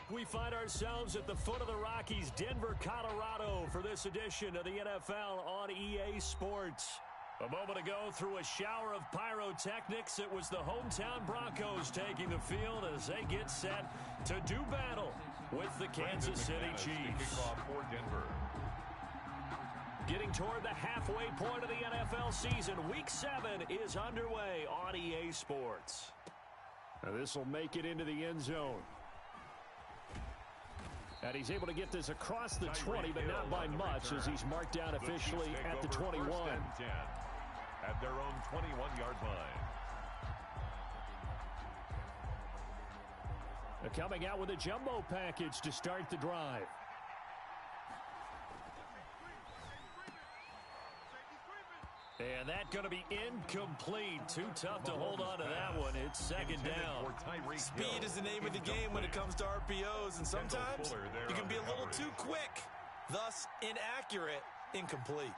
We find ourselves at the foot of the Rockies, Denver, Colorado, for this edition of the NFL on EA Sports. A moment ago, through a shower of pyrotechnics, it was the hometown Broncos taking the field as they get set to do battle with the Kansas City Chiefs. Getting toward the halfway point of the NFL season, Week 7 is underway on EA Sports. Now this will make it into the end zone. And he's able to get this across the 20, but not by much, as he's marked down officially at the 21. At their own 21-yard line. Coming out with a jumbo package to start the drive. And that's going to be incomplete. Too tough to hold on to that one. It's second down. Speed is the name of the game when it comes to RPOs, and sometimes you can be a little too quick, thus inaccurate, incomplete.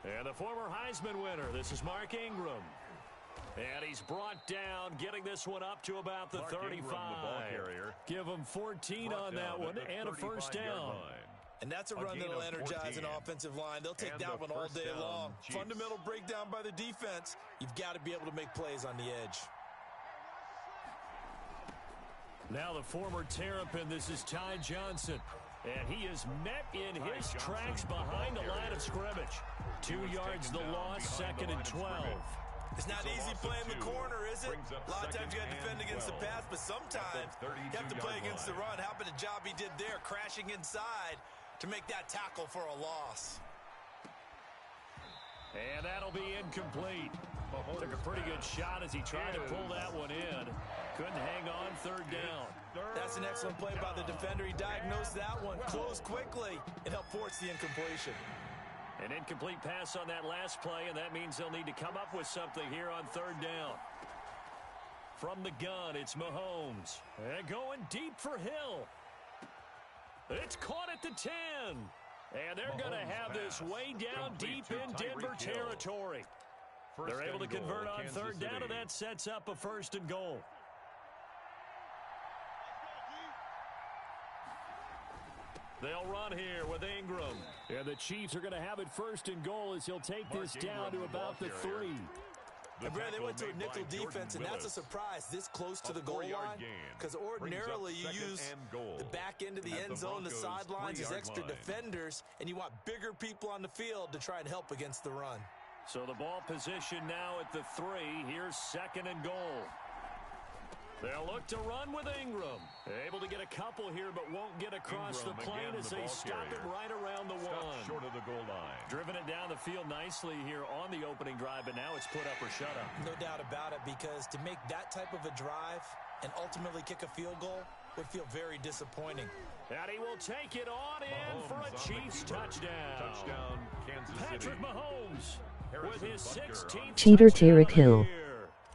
And the former Heisman winner, this is Mark Ingram. And he's brought down, getting this one up to about the 35. Give him 14 on that one and a first down. And that's a run that'll energize an offensive line. They'll take that one all day long. Fundamental breakdown by the defense. You've got to be able to make plays on the edge. Now the former Terrapin, this is Ty Johnson. And he is met in his tracks behind the line of scrimmage. 2 yards the loss, second and 12. It's not easy playing the corner, is it? A lot of times you got to defend against the pass, but sometimes you have to play against the run. How about the job he did there, crashing inside to make that tackle for a loss? And that'll be incomplete. Took a pretty good shot as he tried to pull that one in. Couldn't hang on, third down. That's an excellent play by the defender. He diagnosed that one, closed quickly, and helped force the incompletion. An incomplete pass on that last play, and that means they'll need to come up with something here on third down. From the gun, it's Mahomes. And going deep for Hill. It's caught at the 10. And they're going to have this way down deep in Denver territory. They're able to convert on third down, and that sets up a first and goal. They'll run here with Ingram. And the Chiefs are going to have it first and goal as he'll take this down to about the 3. Brad, they went to a nickel defense, and that's a surprise this close to the goal line, because ordinarily you use the back end of the end zone, the sidelines as extra defenders, and you want bigger people on the field to try and help against the run. So the ball position now at the 3. Here's second and goal. They'll look to run with Ingram. Able to get a couple here, but won't get across the plane as they stop it right around the 1. Short of the goal line. Driven it down the field nicely here on the opening drive, but now it's put up or shut up. No doubt about it, because to make that type of a drive and ultimately kick a field goal would feel very disappointing. And he will take it on in for a Chiefs touchdown. Touchdown, Kansas City. Patrick Mahomes with his 16th Cheater touchdown Tyreek Hill. here.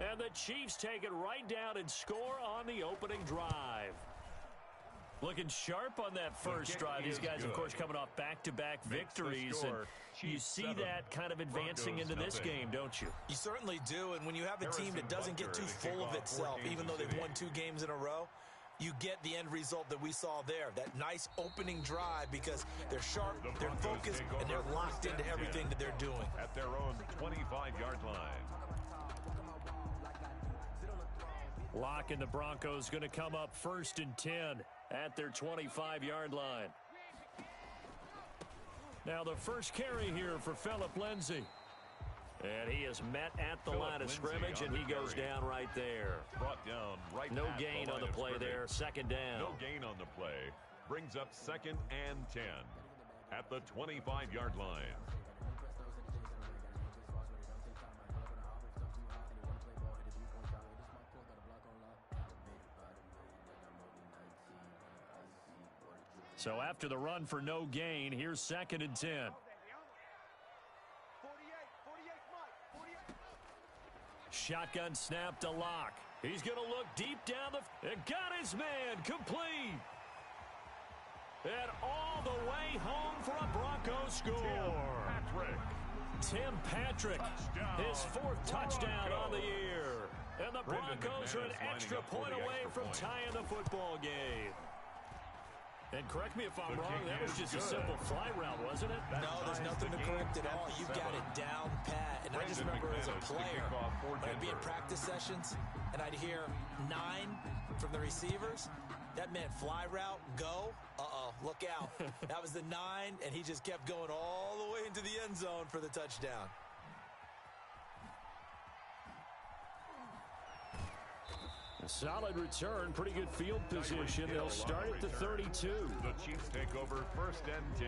And the Chiefs take it right down and score on the opening drive. Looking sharp on that first drive. These guys, of course, coming off back-to-back victories. And you see that kind of advancing into this game, don't you? You certainly do. And when you have a team that doesn't get too full of itself, even though they've won 2 games in a row, you get the end result that we saw there. That nice opening drive, because they're sharp, they're focused, and they're locked into everything that they're doing. At their own 25-yard line. Locke and the Broncos going to come up first and 10 at their 25-yard line. Now the first carry here for Phillip Lindsay. And he is met at the line of scrimmage, and he goes down right there. Brought down right. No gain on the play there. Second down. No gain on the play. Brings up second and 10 at the 25-yard line. So after the run for no gain, here's second and 10. Shotgun snap to Locke. He's going to look deep down the... And got his man complete. And all the way home for a Broncos score. Tim Patrick, his 4th touchdown on the year. And the Broncos are an extra point away from tying the football game. And correct me if I'm wrong, that was just a simple fly route, wasn't it? No, there's nothing to correct at all. You got it down pat. And I just remember as a player, when I'd be in practice sessions, and I'd hear 9 from the receivers, that meant fly route, go. Look out. That was the 9, and he just kept going all the way into the end zone for the touchdown. A solid return, pretty good field position. They'll start at the 32. The Chiefs take over 1st and 10.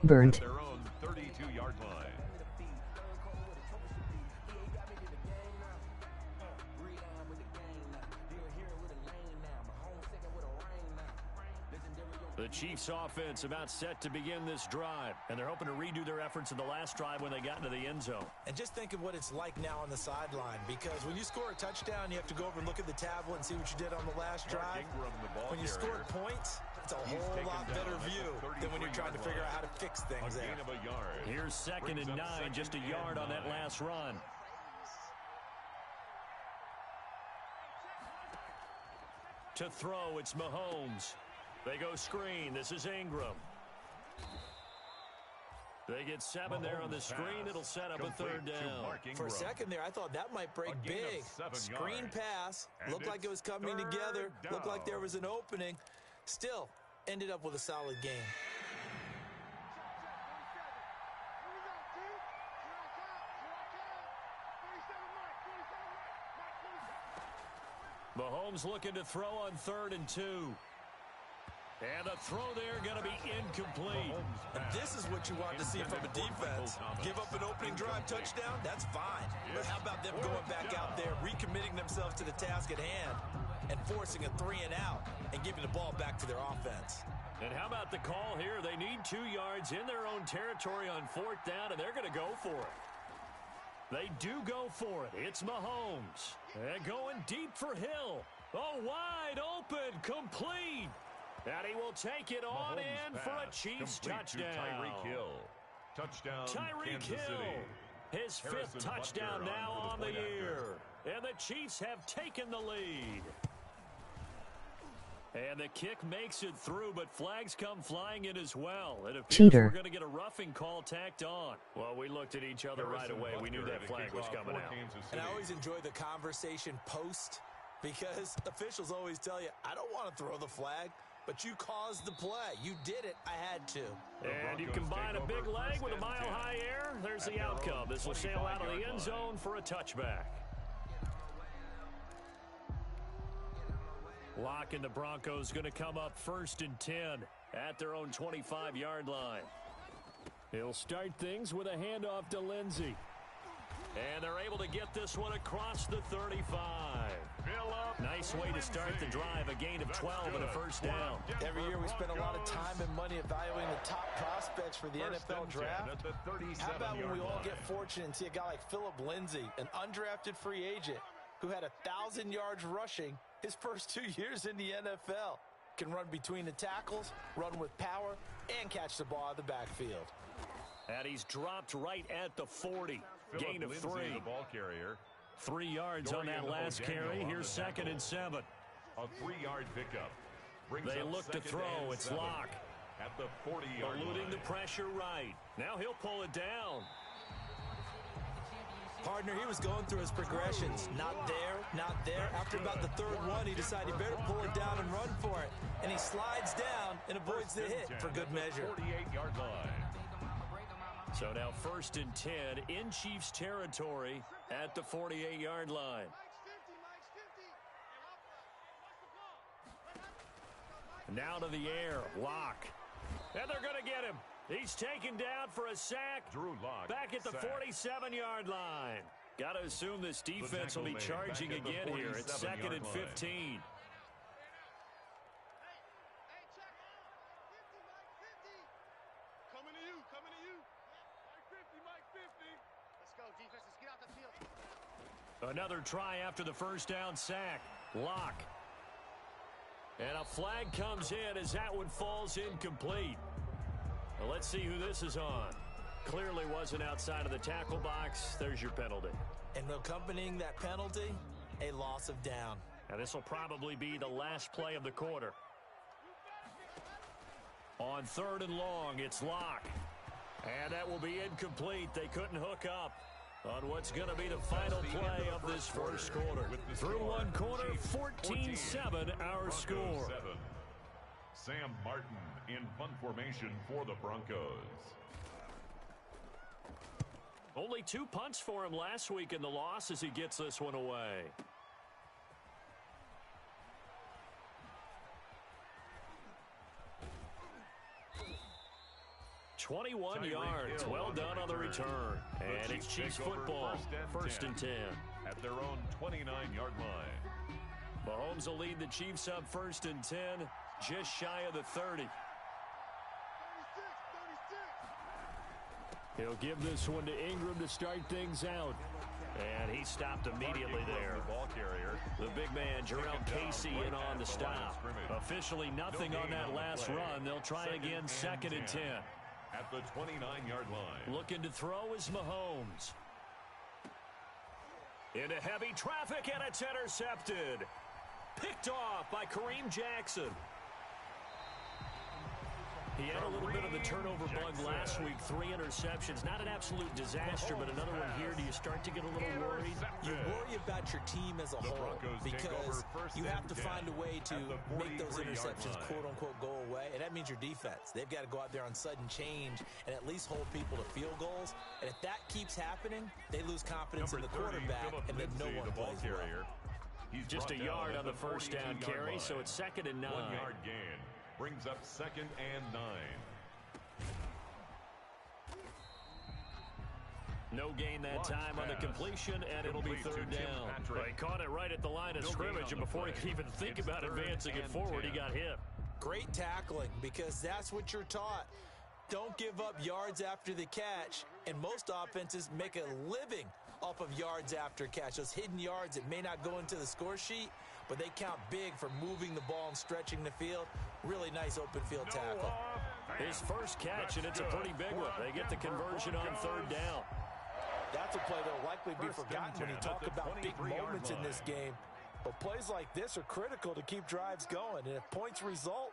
Burnt. At their own 32-yard line. The Chiefs offense about set to begin this drive, and they're hoping to redo their efforts in the last drive when they got into the end zone. And just think of what it's like now on the sideline, because when you score a touchdown, you have to go over and look at the tablet and see what you did on the last drive. When you score points, it's a whole lot better view than when you're trying to figure out how to fix things there. Here's 2nd and 9, just a yard on that last run. To throw, it's Mahomes. They go screen. This is Ingram. They get 7 there on the screen. It'll set up a 3rd down. For a second there, I thought that might break big. Screen pass. Looked like it was coming together. Looked like there was an opening. Still, ended up with a solid game. Mahomes looking to throw on 3rd and 2. And the throw there going to be incomplete. And this is what you want to see from a defense. Give up an opening drive touchdown, that's fine. But how about them going back out there, recommitting themselves to the task at hand, and forcing a 3 and out, and giving the ball back to their offense. And how about the call here? They need 2 yards in their own territory on 4th down, and they're going to go for it. They do go for it. It's Mahomes. And going deep for Hill. Oh, wide open, complete. And he will take it on Mahomes in for a Chiefs touchdown. Tyreek Hill. Touchdown, Tyreek Kansas Hill. City. His 5th touchdown now on the year. And the Chiefs have taken the lead. And the kick makes it through, but flags come flying in as well. It appears Cheater. we're going to get a roughing call tacked on. Well, we looked at each other right away. We knew that flag was coming out. And I always enjoy the conversation post, because officials always tell you, I don't want to throw the flag, but you caused the play. You did it. I had to. And you combine a big leg with a mile-high air. There's the outcome. This will sail out of the end zone for a touchback. Locke and the Broncos going to come up 1st and 10 at their own 25-yard line. He'll start things with a handoff to Lindsey. And they're able to get this one across the 35. Nice way to start the drive, a gain of 12 and a 1st down. Every year we spend a lot of time and money evaluating the top prospects for the NFL draft. How about when we all get fortunate and see a guy like Philip Lindsay, an undrafted free agent who had 1,000 yards rushing his first 2 years in the NFL. Can run between the tackles, run with power, and catch the ball out of the backfield. And he's dropped right at the 40. Gain of 3. The ball carrier. 3 yards on that last carry. Here's 2nd and 7. A 3-yard pickup. They look to throw. It's Locke. At the 40-yard line. Eluding the pressure right. Now he'll pull it down. Partner, he was going through his progressions. Not there, not there. After about the 3rd one, he decided he better pull it down and run for it. And he slides down and avoids the hit for good measure. 48-yard line. So now 1st and 10 in Chiefs territory at the 48-yard line. Now to the air, Locke. And they're going to get him. He's taken down for a sack. Drew Lock back at the 47-yard line. Got to assume this defense will be charging again here. It's 2nd and 15. Another try after the 1st down sack. Locke. And a flag comes in as that one falls incomplete. Well, let's see who this is on. Clearly wasn't outside of the tackle box. There's your penalty. And accompanying that penalty, a loss of down. Now this will probably be the last play of the quarter. On 3rd and long, it's Locke. And that will be incomplete. They couldn't hook up on what's going to be the final play of this first quarter. Through one quarter, 14-7 our score. Sam Martin in punt formation for the Broncos. Only 2 punts for him last week in the loss as he gets this one away. 21 yards. Well done on the return. And it's Chiefs football. First and 10. At their own 29-yard line. Mahomes will lead the Chiefs up 1st and 10, just shy of the 30. He'll give this one to Ingram to start things out. And he stopped immediately there. Ball carrier. The big man, Jarrell Casey, in on the stop. Officially nothing on that last run. They'll try again 2nd and 10. At the 29-yard line. Looking to throw is Mahomes. Into heavy traffic, and it's intercepted. Picked off by Kareem Jackson. He had a little bit of the turnover bug last week. 3 interceptions. Not an absolute disaster, but another one here. Do you start to get a little worried? You worry about your team as a whole because you have to find a way to make those interceptions, quote-unquote, go away, and that means your defense. They've got to go out there on sudden change and at least hold people to field goals, and if that keeps happening, they lose confidence in the quarterback, and then no one plays well. Just a yard on the first down carry, so it's 2nd and 9. 1-yard gain. Brings up 2nd and 9. No gain that time on the completion, and it'll be 3rd down. He caught it right at the line of scrimmage, and before he could even think about advancing it forward, he got hit. Great tackling, because that's what you're taught. Don't give up yards after the catch, and most offenses make a living off of yards after catch. Those hidden yards that may not go into the score sheet, but they count big for moving the ball and stretching the field. Really nice open field tackle. His first catch, and it's a pretty big one. They get the conversion on 3rd down. That's a play that will likely be forgotten when you talk about big moments in this game. But plays like this are critical to keep drives going. And if points result,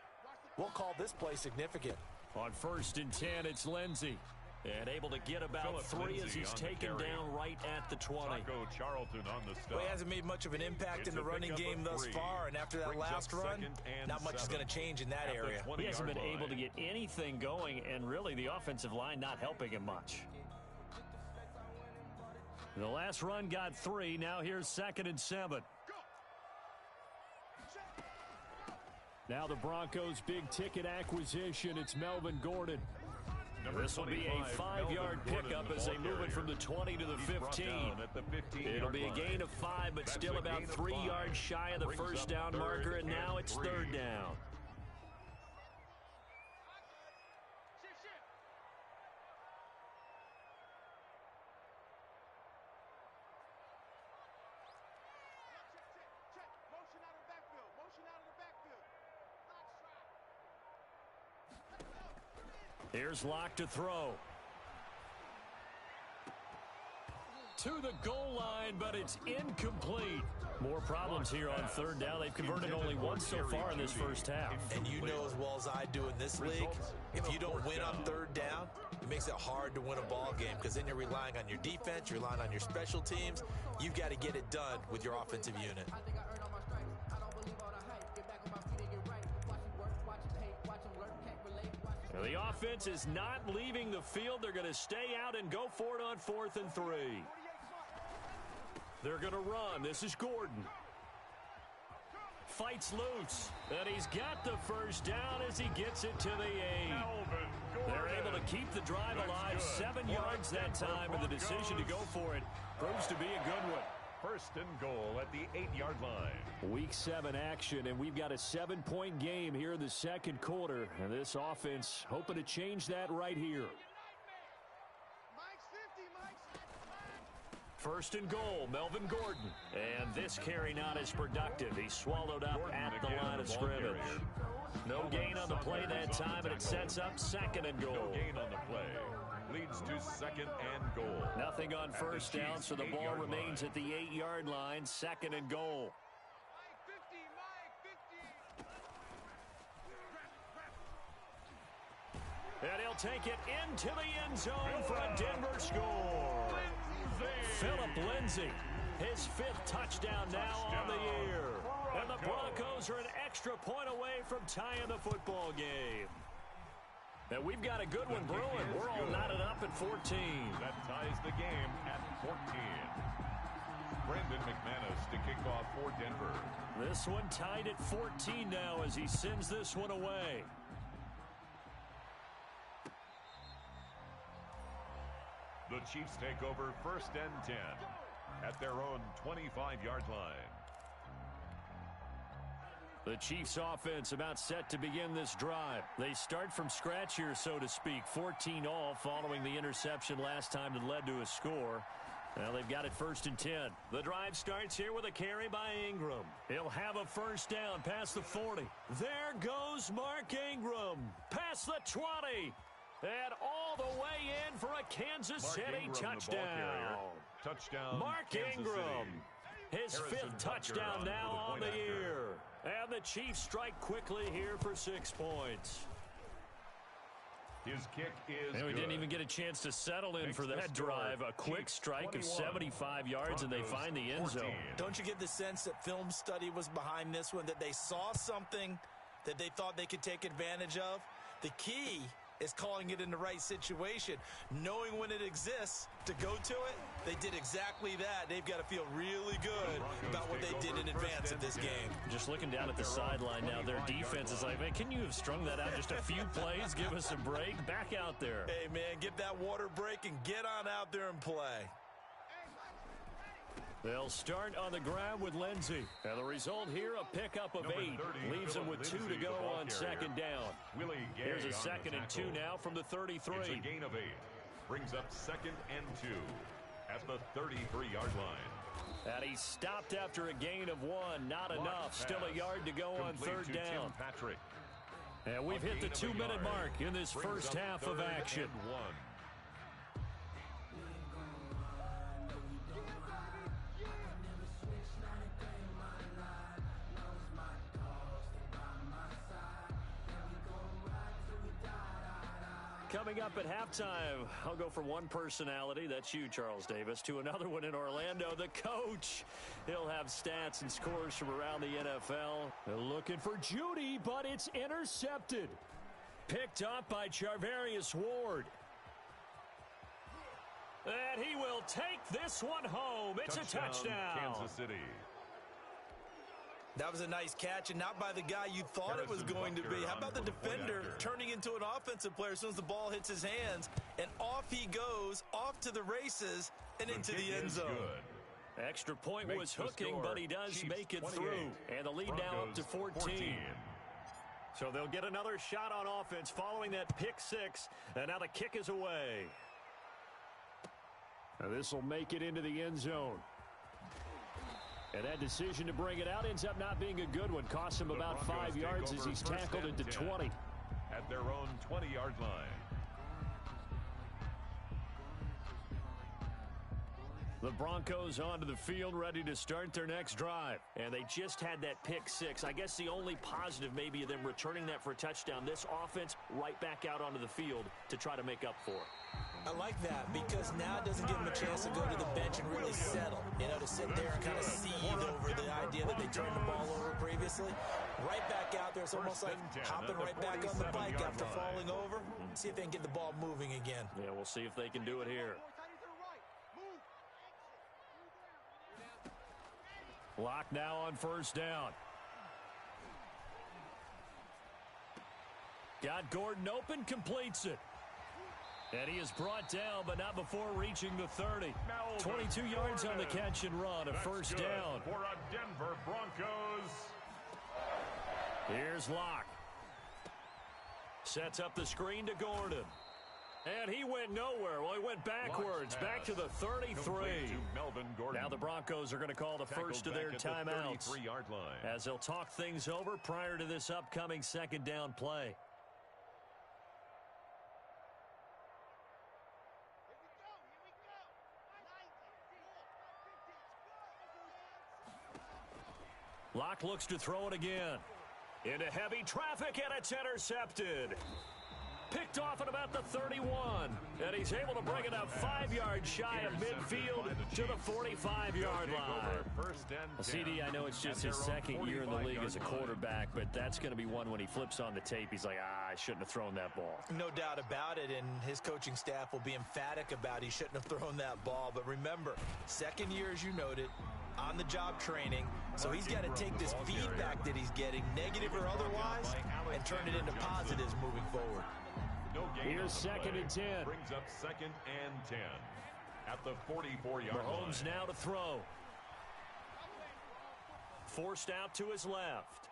we'll call this play significant. On 1st and 10, it's Lindsey. And able to get about 3 as he's taken down right at the 20. Charlton on the stop. Well, he hasn't made much of an impact in the running game thus far, and after that last run, not much is going to change in that area. He hasn't been able to get anything going, and really the offensive line not helping him much. The last run got 3. Now here's 2nd and 7. Now the Broncos' big-ticket acquisition. It's Melvin Gordon. This will be a 5-yard pickup as they move it from the 20 to the 15. It'll be a gain of 5, but still about 3 yards shy of the first down marker, and now it's 3rd down. Here's Locke to throw. To the goal line, but it's incomplete. More problems here on 3rd down. They've converted only once so far in this first half. And you know as well as I do in this league, if you don't win on 3rd down, it makes it hard to win a ball game because then you're relying on your defense, you're relying on your special teams. You've got to get it done with your offensive unit. The offense is not leaving the field. They're going to stay out and go for it on 4th and 3. They're going to run. This is Gordon. Fights loose. And he's got the first down as he gets it to the 8. They're able to keep the drive alive. 7 yards that time, and the decision to go for it proves to be a good one. 1st and goal at the 8-yard line. Week 7 action, and we've got a 7-point game here in the 2nd quarter. And this offense hoping to change that right here. 1st and goal, Melvin Gordon. And this carry not as productive. He swallowed up at the line of scrimmage. No gain on the play that time, and it sets up 2nd and goal. No gain on the play. leads to second and goal. Nothing on first down, so the ball remains at the 8-yard line, second and goal. And he'll take it into the end zone for a Denver score. Philip Lindsay, his 5th touchdown now on the year. And the Broncos are an extra point away from tying the football game. And we've got a good one brewing. We're all knotted up at 14. That ties the game at 14. Brandon McManus to kick off for Denver. This one tied at 14 now as he sends this one away. The Chiefs take over 1st and 10 at their own 25-yard line. The Chiefs offense about set to begin this drive. They start from scratch here, so to speak. 14 all following the interception last time that led to a score. Now they've got it 1st and 10. The drive starts here with a carry by Ingram. He'll have a first down past the 40. There goes Mark Ingram. Past the 20. And all the way in for a Kansas City touchdown. Touchdown, Mark Ingram. His 5th touchdown now on the year. And the Chiefs strike quickly here for 6 points. His kick is And we good. didn't even get a chance to settle in for that drive. A quick strike of 75 yards, and they find the end zone. Don't you get the sense that film study was behind this one, that they saw something that they thought they could take advantage of? The key is calling it in the right situation, knowing when it exists to go to it. They did exactly that. They've got to feel really good about what they did in advance of this game. Just looking down at the sideline now, their defense is like, man, can you have strung that out just a few plays? Give us a break. Back out there. Hey, man, get that water break and get on out there and play. They'll start on the ground with Lindsay. And the result here, a pickup of 8. Leaves them with 2 to go on second down. Here's a 2nd and 2 now from the 33. It's a gain of 8. Brings up 2nd and 2 at the 33-yard line. And he stopped after a gain of 1. Not enough. Still a yard to go on third down. And we've hit the 2-minute mark in this first half of action. Coming up at halftime, I'll go from one personality, that's you, Charles Davis, to another one in Orlando, the coach. He'll have stats and scores from around the NFL. They're looking for Judy, but it's intercepted. Picked up by Charvarius Ward. And he will take this one home. It's a touchdown. Kansas City. That was a nice catch, and not by the guy you thought it was going to be. How about the defender turning into an offensive player as soon as the ball hits his hands, and off he goes, off to the races, and into the end zone. Extra point was hooking, but he does make it through. And the lead now up to 14. So they'll get another shot on offense following that pick 6, and now the kick is away. Now this will make it into the end zone. And that decision to bring it out ends up not being a good one. Costs him about 5 yards as he's tackled into 20. At their own 20-yard line. The Broncos onto the field, ready to start their next drive. And they just had that pick 6. I guess the only positive maybe of them returning that for a touchdown. This offense right back out onto the field to try to make up for it. I like that because now it doesn't give them a chance to go to the bench and really settle. You know, to sit there and kind of seethe over the idea that they turned the ball over previously. Right back out there. It's almost like hopping right back on the bike after falling over. See if they can get the ball moving again. Yeah, we'll see if they can do it here. Lock now on first down. Got Gordon open, completes it. And he is brought down, but not before reaching the 30. 22 yards on the catch and run, a first down. For a Denver Broncos. Here's Locke. Sets up the screen to Gordon. And he went nowhere. Well, he went backwards, back to the 33. Now the Broncos are going to call the first of their timeouts as they'll talk things over prior to this upcoming second down play. Locke looks to throw it again. Into heavy traffic, and it's intercepted. Picked off at about the 31, and he's able to bring it up 5 yards shy of midfield to the 45-yard line. CD, I know it's just his second year in the league as a quarterback, but that's going to be one when he flips on the tape. He's like, I shouldn't have thrown that ball. No doubt about it, and his coaching staff will be emphatic about he shouldn't have thrown that ball. But remember, second year, as you noted, on-the-job training, so he's got to take this feedback that he's getting, negative or otherwise, and turn it into positives moving forward. Here's 2nd and 10. Brings up 2nd and 10 at the 44-yard line. Mahomes now to throw. Forced out to his left.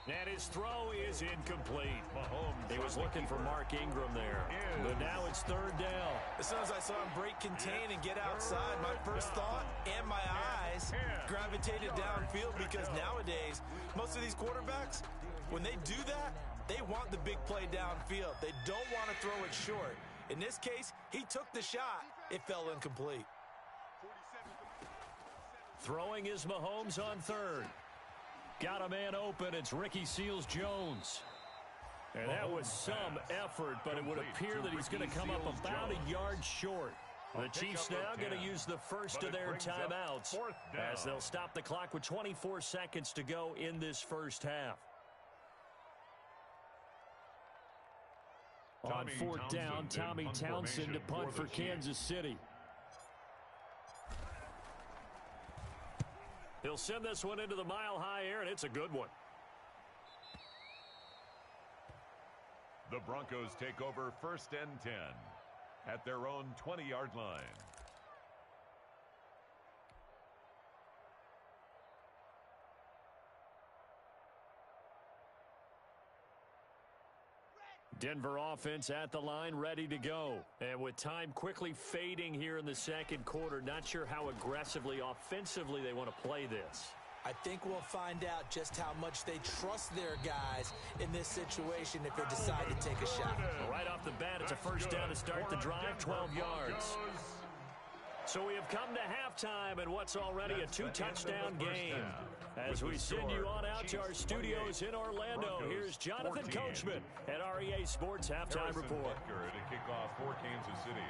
And his throw is incomplete. Mahomes. He was looking for Mark Ingram there. But now it's 3rd down. As soon as I saw him break contain and get outside, my first thought and my eyes gravitated downfield, because nowadays, most of these quarterbacks, when they do that, they want the big play downfield. They don't want to throw it short. In this case, he took the shot. It fell incomplete. Throwing is Mahomes on 3rd. Got a man open. It's Ricky Seals-Jones. And that was some effort, but it would appear that he's going to come up about a yard short. The Chiefs now going to use the first of their timeouts as they'll stop the clock with 24 seconds to go in this first half. On 4th down, Tommy Townsend to punt for Kansas City. He'll send this one into the mile-high air, and it's a good one. The Broncos take over 1st and 10 at their own 20-yard line. Denver offense at the line, ready to go. And with time quickly fading here in the second quarter, not sure how aggressively, offensively they want to play this. I think we'll find out just how much they trust their guys in this situation if they decide to take a shot. Right off the bat, it's a first down to start the drive, 12 yards. So we have come to halftime in what's already a 2-touchdown game. As we send you on out to our studios in Orlando, here's Jonathan Coachman at REA Sports Halftime Report. To kick off for Kansas City.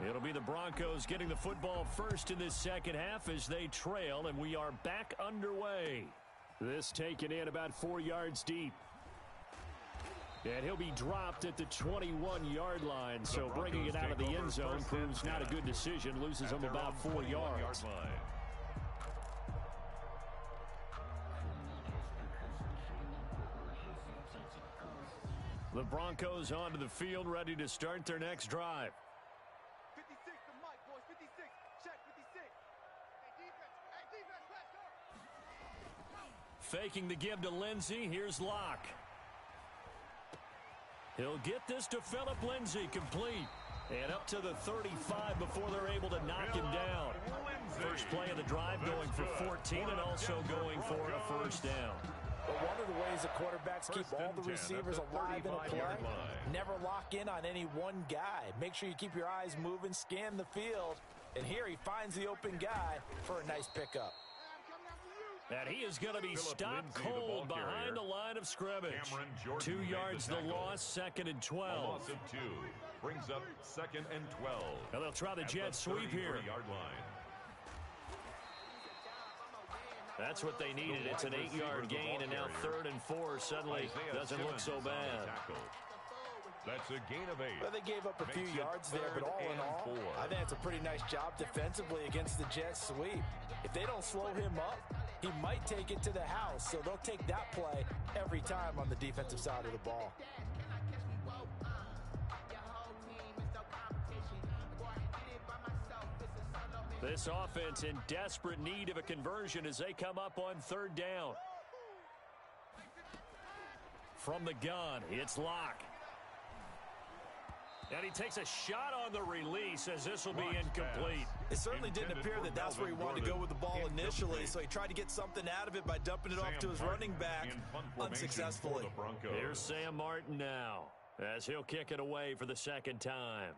It'll be the Broncos getting the football first in this second half as they trail, and we are back underway. This taken in about 4 yards deep. And he'll be dropped at the 21-yard line, so bringing it out of the end zone proves not a good decision, loses him about 4 yards. The Broncos onto the field, ready to start their next drive. 56, the mic, boys, 56. Check 56. Hey, defense, let's go. Faking the give to Lindsey, here's Locke. He'll get this to Phillip Lindsay, complete. And up to the 35 before they're able to knock him down. First play of the drive going for 14 and also going for a first down. But one of the ways the quarterbacks keep all the receivers alive in a play, never lock in on any one guy. Make sure you keep your eyes moving, scan the field. And here he finds the open guy for a nice pickup. And he is going to be stopped cold behind the line of scrimmage. 2 yards the loss, 2nd and 12. A loss of 2 brings up 2nd and 12. And they'll try the jet sweep here. That's what they needed. It's an 8-yard gain, and now 3rd and 4 suddenly doesn't look so bad. That's a gain of 8. Well, they gave up a few yards there, but all in all, I think it's a pretty nice job defensively against the jet sweep. If they don't slow him up, he might take it to the house, so they'll take that play every time on the defensive side of the ball. This offense in desperate need of a conversion as they come up on 3rd down. From the gun, it's Locke. And he takes a shot on the release as this will be incomplete. It certainly didn't appear that that's where he wanted to go with the ball initially, so he tried to get something out of it by dumping it off to his running back unsuccessfully. Here's Sam Martin now as he'll kick it away for the second time.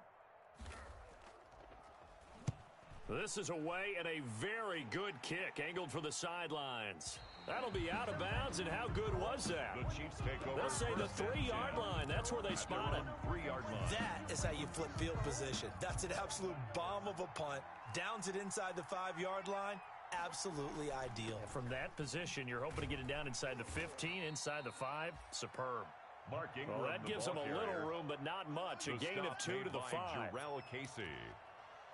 This is away and a very good kick angled for the sidelines. That'll be out of bounds, and how good was that? The Chiefs take over. They'll say the 3-yard line. That's where they spot it. 3-yard line. That is how you flip field position. That's an absolute bomb of a punt. Downs it inside the 5-yard line. Absolutely ideal. From that position, you're hoping to get it down inside the 15, inside the 5. Superb. Well, that gives them a little room, but not much. A gain of 2 to the 5.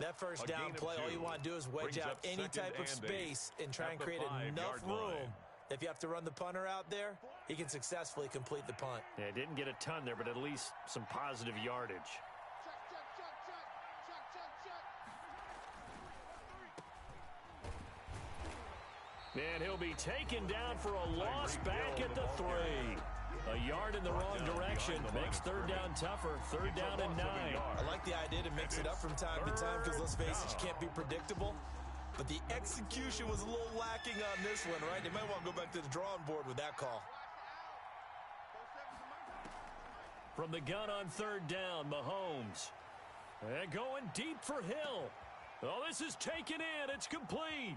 That first down play, all you want to do is wedge out any type of space and try and create enough room. If you have to run the punter out there, he can successfully complete the punt. Yeah, didn't get a ton there, but at least some positive yardage. And he'll be taken down for a loss back at the 3. A yard in the wrong direction makes third down tougher. Third down and 9. I like the idea to mix it up from time to time because, let's face it, you can't be predictable. But the execution was a little lacking on this one, right? They might want to go back to the drawing board with that call. From the gun on third down, Mahomes. And going deep for Hill. Oh, this is taken in. It's complete.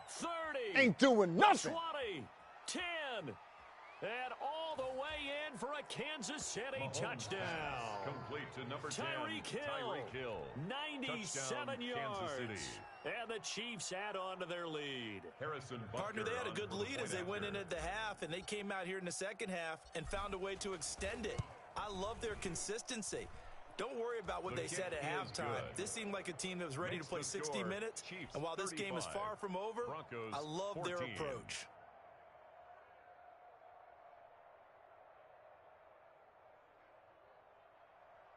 30. Ain't doing nothing. 20. 10. And all the way in for a Kansas City touchdown. Complete to number 10, Tyreek Hill. 97 yards. And the Chiefs add on to their lead. Partner, they had a good lead as they went in at the half, and they came out here in the second half and found a way to extend it. I love their consistency. Don't worry about what they said at halftime. This seemed like a team that was ready to play 60 minutes. And while this game is far from over, I love their approach.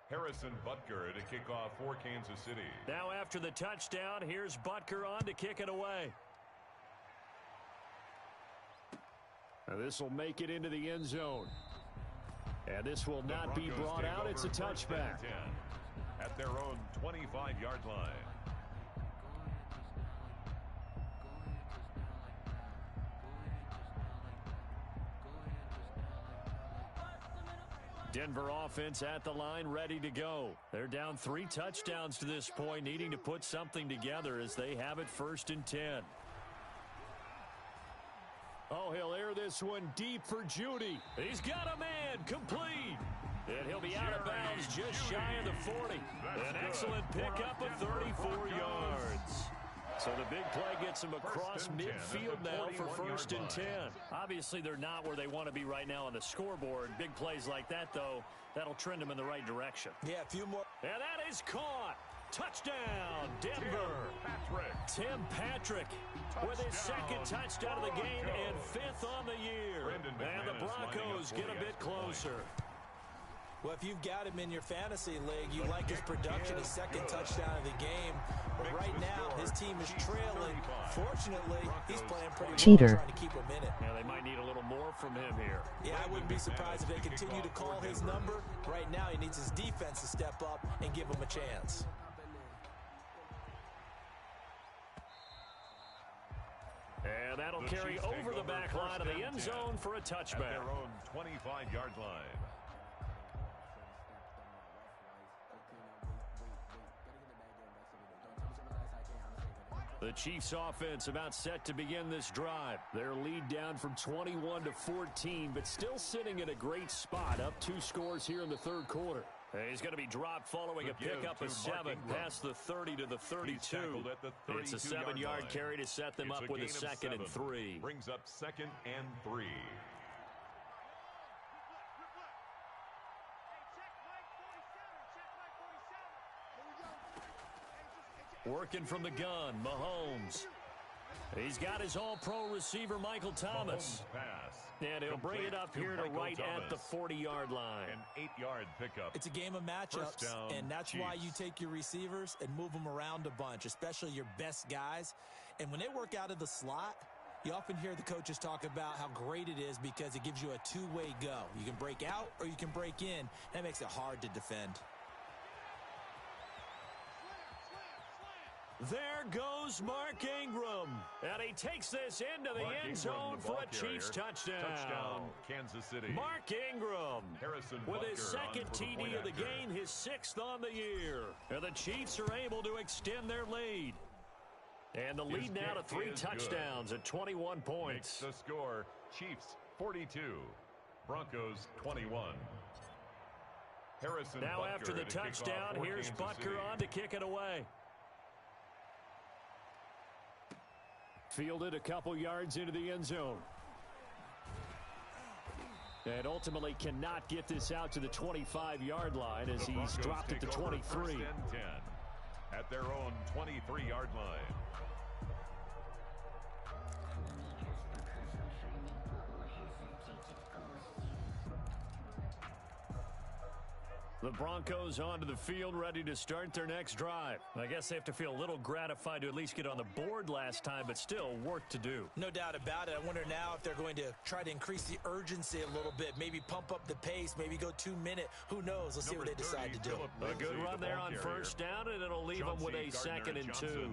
Harrison Butker to kick off for Kansas City. Now after the touchdown, here's Butker on to kick it away. Now this will make it into the end zone. And this will not be brought out. It's a touchback. At their own 25-yard line. Denver offense at the line, ready to go. They're down 3 touchdowns to this point, needing to put something together as they have it 1st and 10. Oh, he'll air this one deep for Judy. He's got a man, complete. And he'll be out of bounds just shy of the 40. An excellent pickup of 34 yards. So the big play gets them across midfield now for 1st and 10. Obviously, they're not where they want to be right now on the scoreboard. Big plays like that, though, that'll trend them in the right direction. Yeah, a few more. And that is caught. Touchdown, Denver. Tim Patrick with his 2nd touchdown of the game and 5th on the year. And the Broncos get a bit closer. Well, if you've got him in your fantasy league, you like his production, his 2nd touchdown of the game. But right now, his team is trailing. Fortunately, he's playing pretty well, trying to keep him in it. Yeah, they might need a little more from him here. Yeah, I wouldn't be surprised if they continue to call his number. Right now, he needs his defense to step up and give him a chance. And that'll carry over the back line of the end zone for a touchback. At their own 25-yard line. The Chiefs offense about set to begin this drive. Their lead down from 21 to 14, but still sitting in a great spot, up 2 scores here in the 3rd quarter. He's going to be dropped following a pickup of 7 past the 30 to the 32. It's a 7-yard carry to set them up with a 2nd and 3. Brings up 2nd and 3. Working from the gun, Mahomes. He's got his all-pro receiver, Michael Thomas. And he'll bring it up here to right at the 40-yard line. An 8-yard pickup. It's a game of matchups, and that's why you take your receivers and move them around a bunch, especially your best guys. And when they work out of the slot, you often hear the coaches talk about how great it is because it gives you a two-way go. You can break out or you can break in. That makes it hard to defend. There goes Mark Ingram. And he takes this into the end zone for a Chiefs touchdown. Kansas City. Mark Ingram with his 2nd TD of the game, his 6th on the year. And the Chiefs are able to extend their lead. And the lead now to 3 touchdowns at 21 points. Makes the score, Chiefs 42, Broncos 21. Harrison now Butker after the touchdown, here's Butker on to kick it away. Fielded a couple yards into the end zone. And ultimately cannot get this out to the 25-yard line as he's dropped it to 23. 10 at their own 23-yard line. The Broncos onto the field, ready to start their next drive. I guess they have to feel a little gratified to at least get on the board last time, but still work to do. No doubt about it. I wonder now if they're going to try to increase the urgency a little bit, maybe pump up the pace, maybe go 2-minute. Who knows? Let's see what they decide to do. A good run there on first down, and it'll leave them with a 2nd and 2.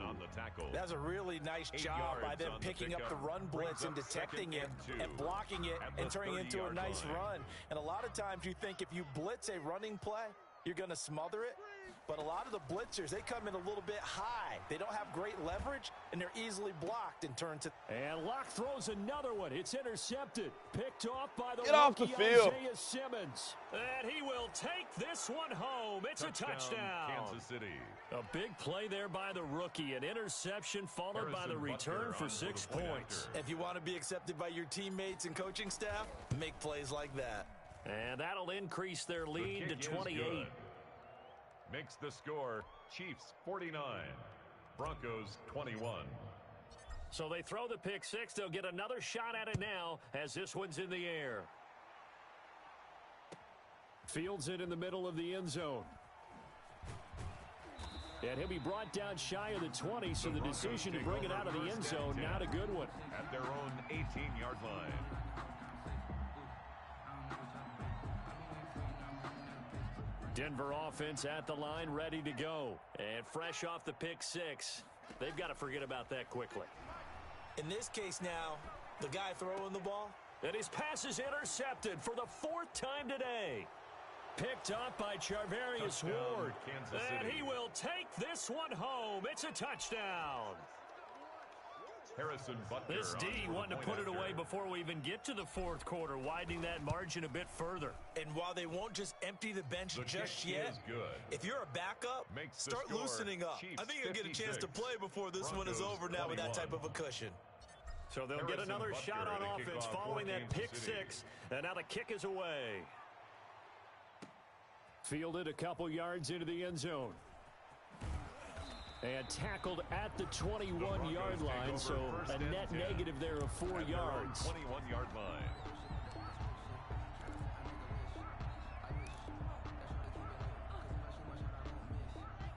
That was a really nice job by them picking up the run blitz and detecting it and blocking it and turning it into a nice run. And a lot of times you think if you blitz a running play, you're going to smother it. But a lot of the blitzers, they come in a little bit high. They don't have great leverage, and they're easily blocked and turned to. And Locke throws another one. It's intercepted. Picked off by the Get off the field. Isaiah Simmons. And he will take this one home. It's a touchdown. Kansas City. A big play there by the rookie. An interception followed by the return for 6 points. If you want to be accepted by your teammates and coaching staff, make plays like that. And that'll increase their lead to 28. Makes the score Chiefs 49, Broncos 21. So they throw the pick 6. They'll get another shot at it now as this one's in the air. Fields it in the middle of the end zone. And he'll be brought down shy of the 20, so the decision to bring it out of the end zone, not a good one. At their own 18-yard line. Denver offense at the line, ready to go. And fresh off the pick 6, they've got to forget about that quickly. In this case now, the guy throwing the ball. And his pass is intercepted for the 4th time today. Picked up by Charvarius Ward. And he will take this one home. It's a touchdown. Harrison Butker. This D wanting to put it away before we even get to the 4th quarter, widening that margin a bit further. And while they won't just empty the bench just yet, if you're a backup, start loosening up. I think you'll get a chance to play before this one is over now with that type of a cushion. So they'll get another shot on offense following that pick 6, and now the kick is away. Fielded a couple yards into the end zone. And tackled at the 21-yard line, so a net negative there of 4 yards. 21-yard line.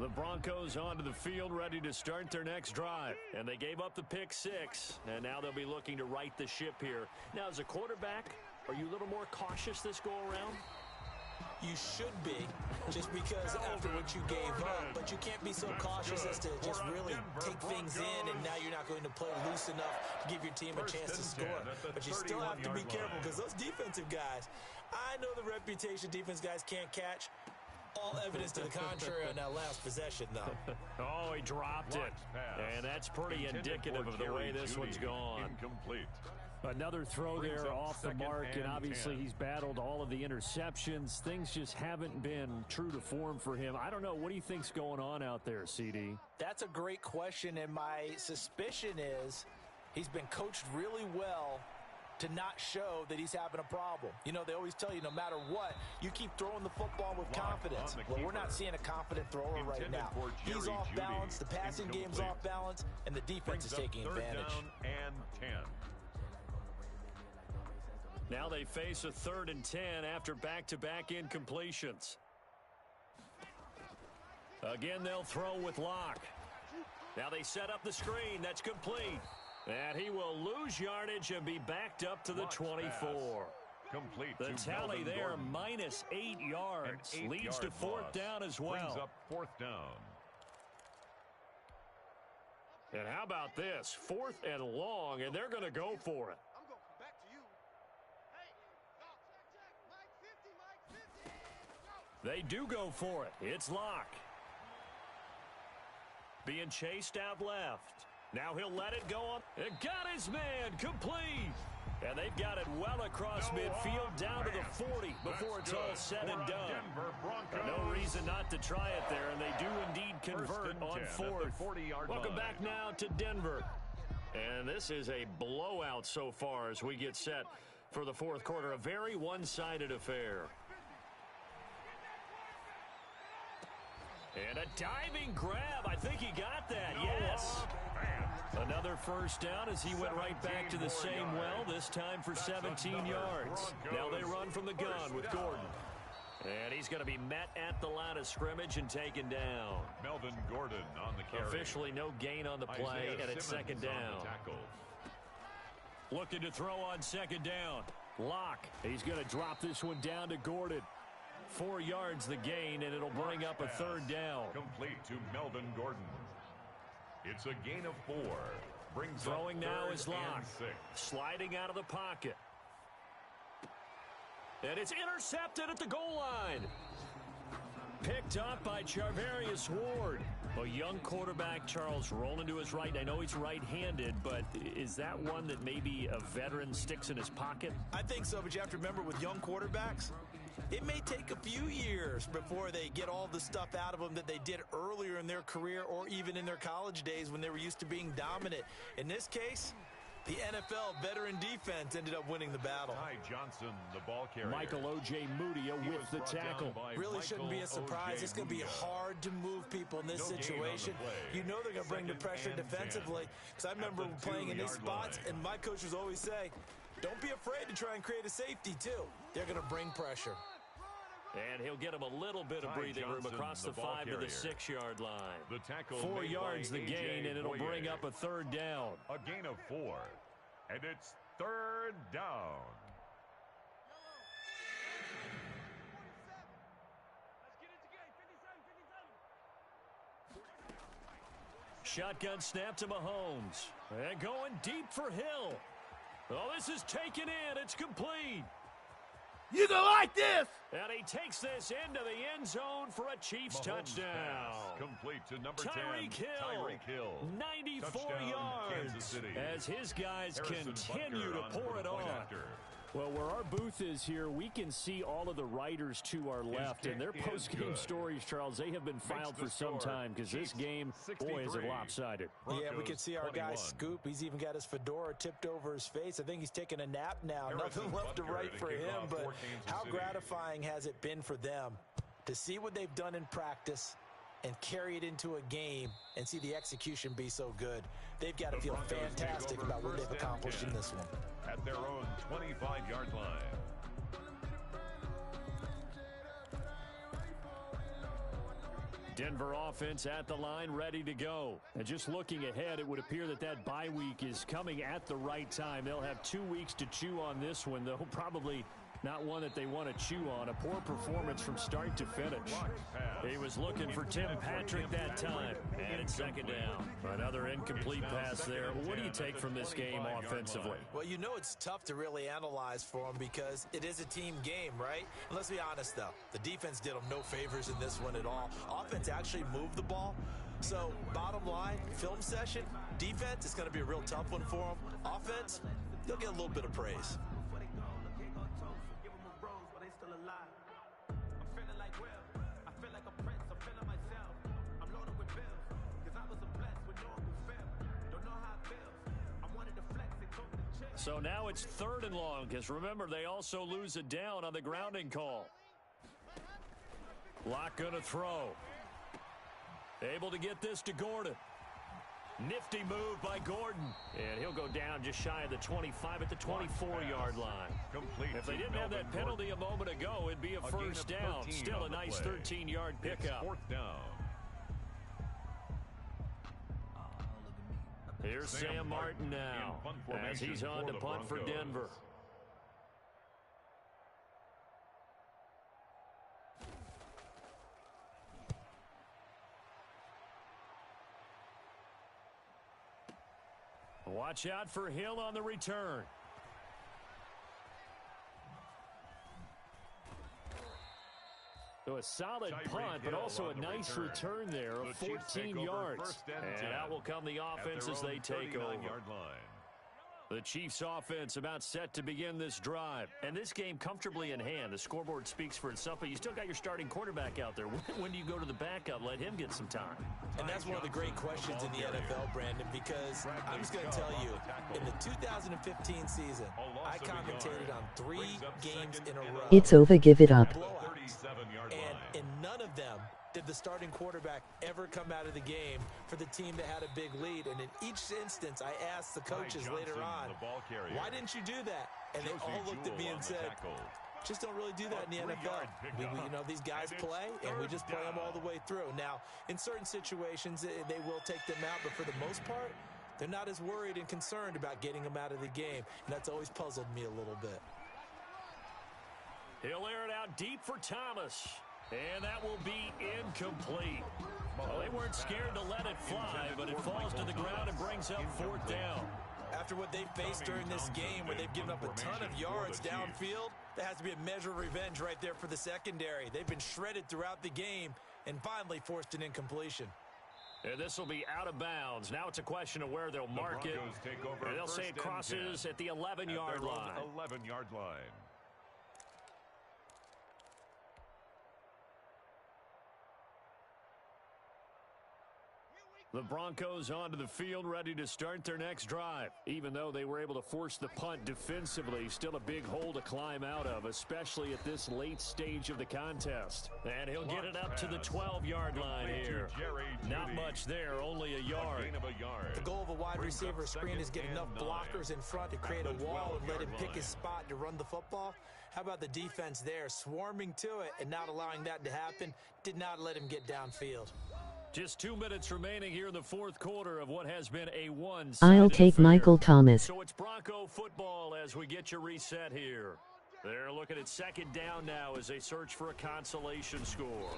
The Broncos onto the field, ready to start their next drive. And they gave up the pick 6, and now they'll be looking to right the ship here. Now, as a quarterback, are you a little more cautious this go-around? You should be, just because after what you gave up, but you can't be so cautious as to just really take things in, and now you're not going to play loose enough to give your team a chance to score. But you still have to be careful, because those defensive guys, I know the reputation defense guys can't catch. All evidence to the contrary on that last possession, though. Oh, he dropped it. And that's pretty indicative of the way this one's gone. Incomplete. Another throw there off the mark, and obviously he's battled all of the interceptions. Things just haven't been true to form for him. I don't know. What do you think's going on out there, CD? That's a great question, and my suspicion is he's been coached really well to not show that he's having a problem. You know, they always tell you no matter what, you keep throwing the football with confidence. Well, we're not seeing a confident thrower right now. He's off balance, the passing game's off balance, and the defense is taking advantage. Down and 10. Now they face a 3rd and 10 after back-to-back incompletions. Again, they'll throw with Locke. Now they set up the screen. That's complete. And he will lose yardage and be backed up to the 24. Complete. The tally there, minus 8 yards. Leads to 4th down as well. Brings up 4th down. And how about this? 4th and long, and they're going to go for it. I'm going back to you. Hey, check. Mike 50, Mike 50. Go. They do go for it. It's Locke. Being chased out left. Now he'll let it go on. It got his man complete. And they've got it well across midfield down to the 40 before it's all said and done. No reason not to try it there, and they do indeed convert on fourth. Welcome back now to Denver. And this is a blowout so far as we get set for the fourth quarter. A very one-sided affair. And a diving grab. I think he got that. Yes. Another first down as he went right back to the same well, this time for 17 yards. Now they run from the gun with Gordon. And he's going to be met at the line of scrimmage and taken down. Melvin Gordon on the carry. Officially no gain on the play, and it's second down. Looking to throw on second down. Locke. He's going to drop this one down to Gordon. 4 yards the gain, and it'll bring up a third down. Complete to Melvin Gordon. It's a gain of 4. Brings Throwing now is Locke. Locke. Sliding out of the pocket. And it's intercepted at the goal line. Picked up by Charvarius Ward. A young quarterback, Charles, rolling to his right. I know he's right-handed, but is that one that maybe a veteran sticks in his pocket? I think so, but you have to remember with young quarterbacks, it may take a few years before they get all the stuff out of them that they did earlier in their career or even in their college days when they were used to being dominant. In this case, the NFL veteran defense ended up winning the battle. Ty Johnson, the ball carrier. Michael O.J. Mudia with the tackle. Really shouldn't be a surprise. It's going to be hard to move people in this situation. You know they're going to bring the pressure defensively. Because I remember playing in these spots, and my coach would always say, don't be afraid to try and create a safety, too. They're going to bring pressure. And he'll get him a little bit of breathing room across the 5 to the 6-yard line. The tackle 4 yards the gain, and it'll bring up a third down. A gain of 4. And it's third down. Shotgun snap to Mahomes. And going deep for Hill. Oh, this is taken in. It's complete. You gonna like this? And he takes this into the end zone for a Chiefs touchdown. Complete to number 10. Tyreek Hill. 94 Touchdown, yards as his guys continue to pour it on. Well, where our booth is here, we can see all of the writers to our left, and their post-game stories, Charles, they have been filed for some time because this game, boy, is it lopsided. Yeah, we can see our guy Scoop. He's even got his fedora tipped over his face. I think he's taking a nap now. Nothing left to write for him, but how gratifying has it been for them to see what they've done in practice and carry it into a game and see the execution be so good. They've got to feel fantastic about what they've accomplished in this one. At their own 25-yard line. Denver offense at the line, ready to go. And just looking ahead, it would appear that that bye week is coming at the right time. They'll have 2 weeks to chew on this one, though probably not one that they want to chew on. A poor performance from start to finish. He was looking for Tim Patrick that time. And it's second down. Another incomplete pass there. What do you take from this game offensively? Well, you know it's tough to really analyze for them because it is a team game, right? And let's be honest, though. The defense did them no favors in this one at all. Offense actually moved the ball. So, bottom line, film session, defense is going to be a real tough one for them. Offense, they'll get a little bit of praise. So now it's 3rd and long, because remember, they also lose it down on the grounding call. Locke going to throw. Able to get this to Gordon. Nifty move by Gordon. And he'll go down just shy of the 25 at the 24-yard line. If they didn't have that penalty a moment ago, it'd be a first down. Still a nice 13-yard pickup. 4th down. Here's Sam Martin now as he's on to punt for Denver. Watch out for Hill on the return. So a solid punt, but also a nice return there of 14 yards. And out will come the offense as they take over. The Chiefs offense about set to begin this drive. And this game comfortably in hand. The scoreboard speaks for itself, but you still got your starting quarterback out there. When do you go to the backup? Let him get some time. And that's one of the great questions in the NFL, Brandon, because I'm just going to tell you, in the 2015 season, I commentated on 3 games in a row. It's over, give it up. And in none of them did the starting quarterback ever come out of the game for the team that had a big lead. And in each instance, I asked the coaches later on, why didn't you do that? And they all looked at me and said, just don't really do that in the NFL. These guys play, and we just play them all the way through. Now, in certain situations, they will take them out, but for the most part, they're not as worried and concerned about getting them out of the game. And that's always puzzled me a little bit. He'll air it out deep for Thomas. And that will be incomplete. Well, they weren't scared to let it fly, but it falls to the ground and brings up 4th down. After what they faced during this game where they've given up a ton of yards downfield, there has to be a measure of revenge right there for the secondary. They've been shredded throughout the game and finally forced an incompletion. And this will be out of bounds. Now it's a question of where they'll mark it. And they'll say it crosses at the 11-yard line. 11-yard line. The Broncos onto the field, ready to start their next drive. Even though they were able to force the punt defensively, still a big hole to climb out of, especially at this late stage of the contest. And he'll get it up to the 12-yard line here. Not much there, only a yard. The goal of a wide receiver screen is get enough blockers in front to create a wall and let him pick his spot to run the football. How about the defense there, swarming to it and not allowing that to happen? Did not let him get downfield. Just 2 minutes remaining here in the 4th quarter of what has been a one-sided I'll take affair. Michael Thomas. So it's Bronco football as we get your reset here. They're looking at 2nd down now as they search for a consolation score.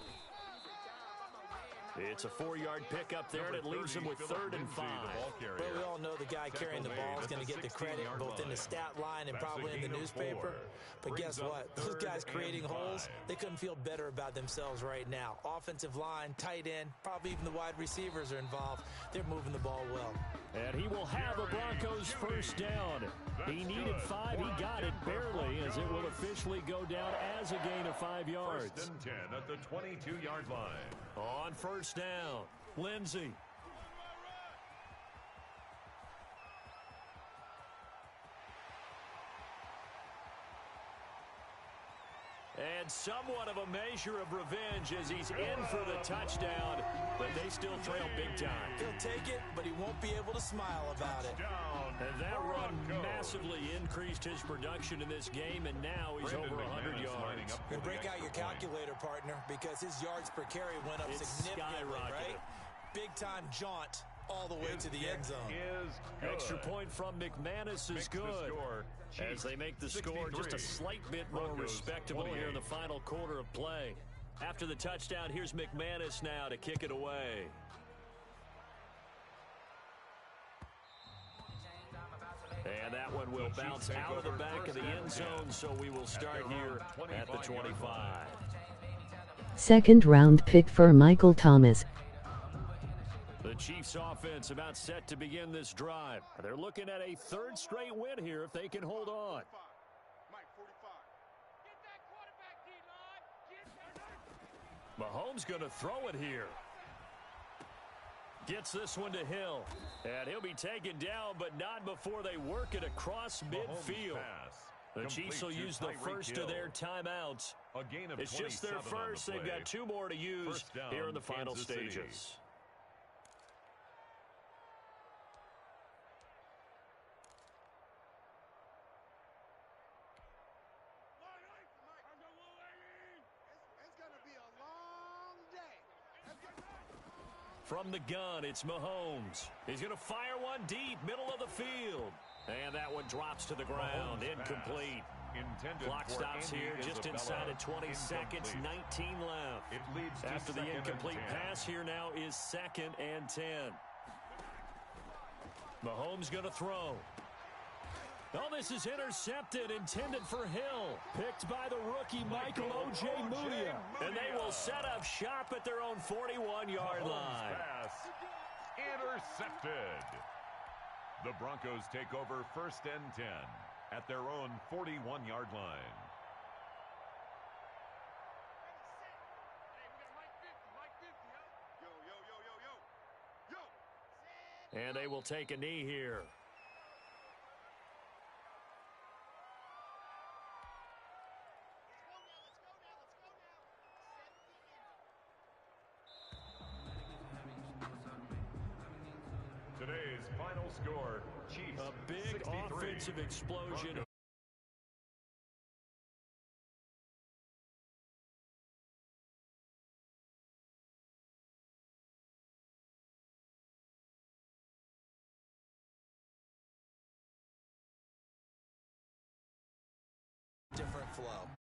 It's a 4-yard pickup there, and it leaves them with 3rd and 5. Well, we all know the guy carrying the ball is going to get the credit both in the stat line and probably in the newspaper. But guess what? Those guys creating holes, they couldn't feel better about themselves right now. Offensive line, tight end, probably even the wide receivers are involved. They're moving the ball well. And he will have a Broncos 1st down. He needed 5. He got it barely, as it will officially go down as a gain of 5 yards. 1st and 10 at the 22-yard line. On 1st down, Lindsey. And somewhat of a measure of revenge as he's in for the touchdown, but they still trail big time. He'll take it, but he won't be able to smile about it. And that run massively increased his production in this game, and now he's over 100 yards. And break out your calculator, partner, because his yards per carry went up significantly, right? Big-time jaunt all the way to the end zone. Extra point from McManus is good. As they make the score just a slight bit more respectable here in the final quarter of play. After the touchdown, here's McManus now to kick it away. And that one will bounce out of the back of the end zone, so we will start here at the 25. 2nd round pick for Michael Thomas. The Chiefs offense about set to begin this drive. They're looking at a 3rd straight win here if they can hold on. Mahomes going to throw it here. Gets this one to Hill. And he'll be taken down, but not before they work it across midfield. The Chiefs will use the first of their timeouts. It's just their first. They've got 2 more to use here in the final stages. From the gun, it's Mahomes. He's going to fire one deep, middle of the field. And that one drops to the ground, incomplete. Clock stops here just inside of 20 seconds, 19 left. After the incomplete pass, here now is 2nd and 10. Mahomes going to throw. Oh, this is intercepted, intended for Hill. Picked by the rookie, Michael O.J. Mudia. And they will set up shop at their own 41-yard line. Pass intercepted. The Broncos take over 1st and 10 at their own 41-yard line. And they will take a knee here. Today's final score, Chiefs A big 63, offensive explosion. Broncos. Different flow.